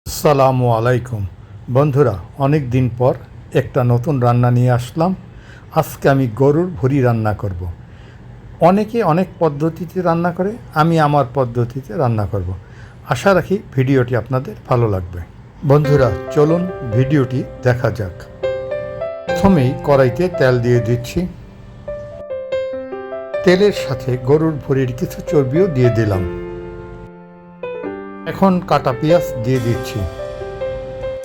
আসসালামু আলাইকুম বন্ধুরা, অনেক দিন পর একটা নতুন রান্না নিয়ে আসলাম। আজকে আমি গরুর ভুঁড়ি রান্না করব। অনেকে অনেক পদ্ধতিতে রান্না করে, আমি আমার পদ্ধতিতে রান্না করব। আশা রাখি ভিডিওটি আপনাদের ভালো লাগবে। বন্ধুরা চলুন ভিডিওটি দেখা যাক। প্রথমেই কড়াইতে তেল দিয়ে দিচ্ছি। তেলের সাথে গরুর ভুঁড়ির কিছু চর্বিও দিয়ে দিলাম। এখন কাটা পেঁয়াজ দিয়ে দিচ্ছি।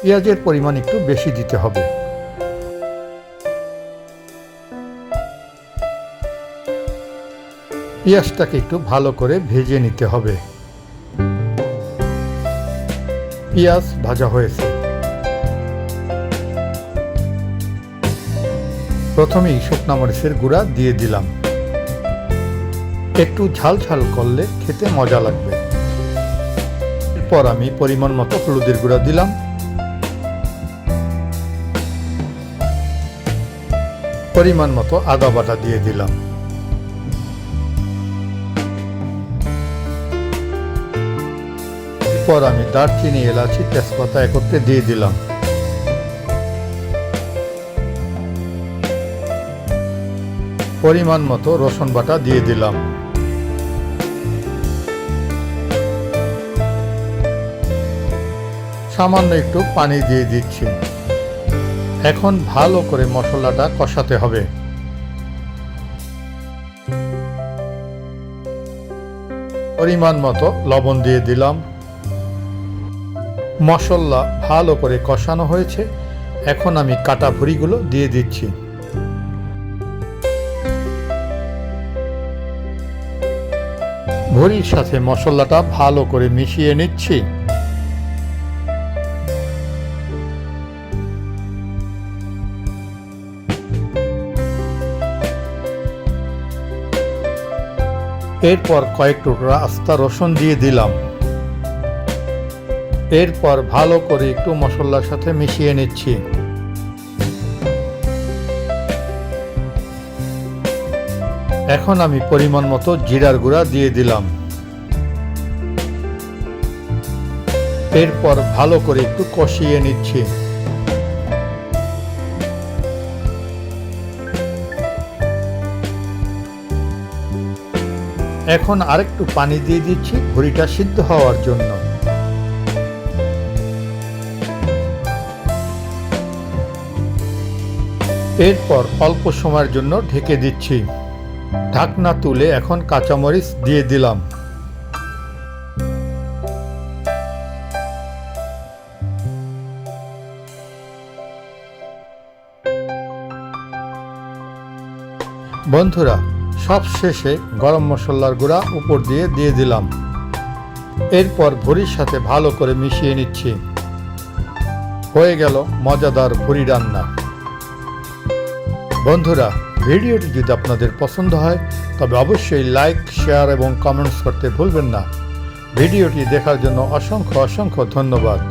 পেঁয়াজের পরিমাণ একটু বেশি দিতে হবে। পেঁয়াজটাকে একটু ভালো করে ভেজে নিতে হবে। পেঁয়াজ ভাজা হয়েছে। প্রথমেই শুকনা মরিচের গুঁড়া দিয়ে দিলাম। একটু ঝাল ঝাল করলে খেতে মজা লাগবে। এরপর আমি পরিমাণ মতো হলুদের গুঁড়া দিলাম। পরিমাণ মতো আদা বাটা দিয়ে দিলাম। এরপর আমি দারচিনি, এলাচি, তেজপাতা একত্রে দিয়ে দিলাম। পরিমাণ মতো রসুন বাটা দিয়ে দিলাম। সামান্য একটু পানি দিয়ে দিচ্ছি। এখন ভালো করে মশলাটা কষাতে হবে। পরিমাণ মতো লবণ দিয়ে দিলাম। মশলা ভালো করে কষানো হয়েছে। এখন আমি কাটা ভুঁড়িগুলো দিয়ে দিচ্ছি। ভুঁড়ির সাথে মশলাটা ভালো করে মিশিয়ে নিচ্ছি। এরপর কয়েক টুকরা আস্তা রসুন দিয়ে দিলাম। এরপর ভালো করে একটু মশলার সাথে মিশিয়ে নিচ্ছি। এখন আমি পরিমাণ মতো জিরার গুঁড়া দিয়ে দিলাম। এরপর ভালো করে একটু কষিয়ে নিচ্ছি। এখন আরেকটু পানি দিয়ে দিচ্ছি ভুঁড়িটা সিদ্ধ হওয়ার জন্য। এরপর অল্প সময়ের জন্য ঢেকে দিচ্ছি। ঢাকনা তুলে এখন কাঁচামরিচ দিয়ে দিলাম। বন্ধুরা সব শেষে গরম মশলার গুঁড়া উপর দিয়ে দিলাম। এরপর ভুঁড়ির সাথে ভালো করে মিশিয়ে নিচ্ছি। হয়ে গেল মজাদার ভুঁড়ি রান্না। বন্ধুরা ভিডিওটি যদি আপনাদের পছন্দ হয় তবে অবশ্যই লাইক, শেয়ার এবং কমেন্টস করতে ভুলবেন না। ভিডিওটি দেখার জন্য অসংখ্য ধন্যবাদ।